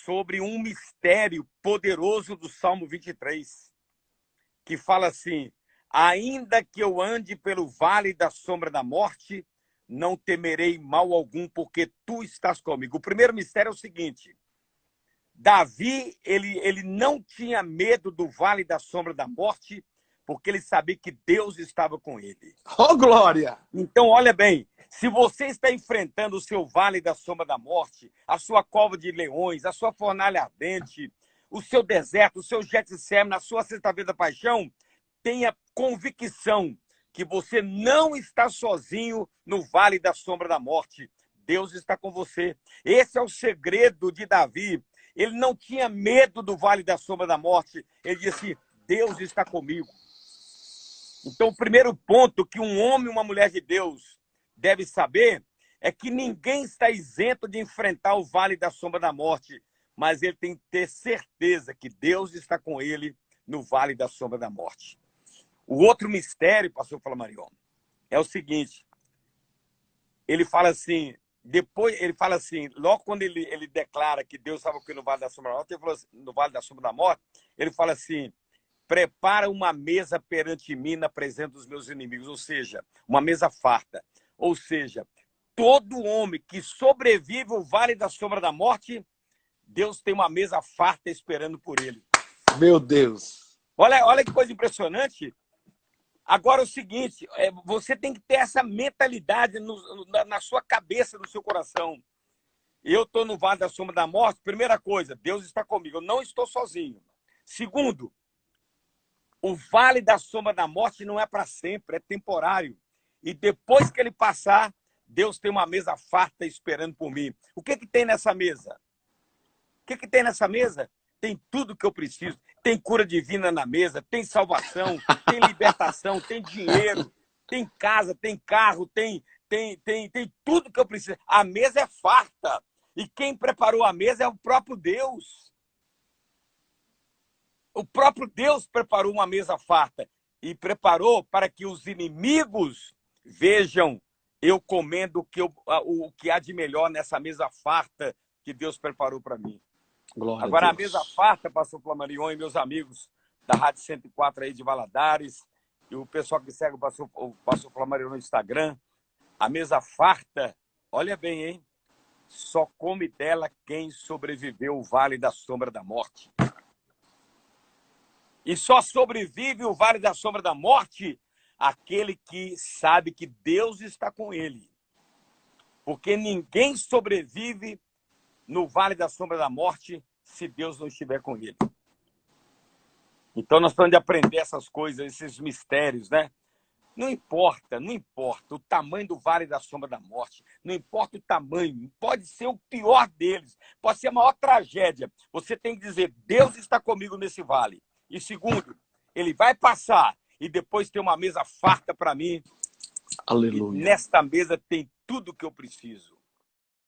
sobre um mistério poderoso do Salmo 23, que fala assim: ainda que eu ande pelo vale da sombra da morte, não temerei mal algum, porque tu estás comigo. O primeiro mistério é o seguinte: Davi, ele não tinha medo do vale da sombra da morte, porque ele sabia que Deus estava com ele. Oh, glória! Então, olha bem, se você está enfrentando o seu vale da sombra da morte, a sua cova de leões, a sua fornalha ardente, o seu deserto, o seu Getsemane, a sua sexta-feira da paixão, tenha convicção que você não está sozinho no vale da sombra da morte. Deus está com você. Esse é o segredo de Davi. Ele não tinha medo do vale da sombra da morte. Ele disse: Deus está comigo. Então, o primeiro ponto que um homem e uma mulher de Deus deve saber é que ninguém está isento de enfrentar o vale da sombra da morte, mas ele tem que ter certeza que Deus está com ele no vale da sombra da morte. O outro mistério, pastor Flamarion, é o seguinte: ele fala assim, logo quando ele declara que Deus estava com ele no vale da sombra da morte, ele falou assim, no vale da sombra da morte, ele fala assim: prepara uma mesa perante mim na presença dos meus inimigos, ou seja, uma mesa farta. Ou seja, todo homem que sobrevive ao vale da sombra da morte, Deus tem uma mesa farta esperando por ele. Meu Deus! Olha que coisa impressionante. Agora, o seguinte, você tem que ter essa mentalidade na sua cabeça, no seu coração. Eu estou no vale da sombra da morte, primeira coisa, Deus está comigo, eu não estou sozinho. Segundo, o vale da sombra da morte não é para sempre, é temporário. E depois que ele passar, Deus tem uma mesa farta esperando por mim. O que tem nessa mesa? O que tem nessa mesa? Tem tudo que eu preciso. Tem cura divina na mesa, tem salvação, tem libertação, tem dinheiro, tem casa, tem carro, tem tudo que eu preciso. A mesa é farta. E quem preparou a mesa é o próprio Deus. O próprio Deus preparou uma mesa farta e preparou para que os inimigos vejam eu comendo o que há de melhor nessa mesa farta que Deus preparou para mim. Glória Agora, a a mesa Deus. farta, pastor Flamarion e meus amigos da Rádio 104 aí de Valadares, e o pessoal que segue o pastor Flamarion no Instagram, a mesa farta, olha bem, hein? Só come dela quem sobreviveu o vale da sombra da morte. E só sobrevive o vale da sombra da morte aquele que sabe que Deus está com ele. Porque ninguém sobrevive no vale da sombra da morte se Deus não estiver com ele. Então nós precisamos de aprender essas coisas, esses mistérios, né? Não importa o tamanho do vale da sombra da morte, não importa o tamanho, pode ser o pior deles, pode ser a maior tragédia. Você tem que dizer: Deus está comigo nesse vale. E segundo, ele vai passar e depois tem uma mesa farta para mim. Aleluia. E nesta mesa tem tudo que eu preciso.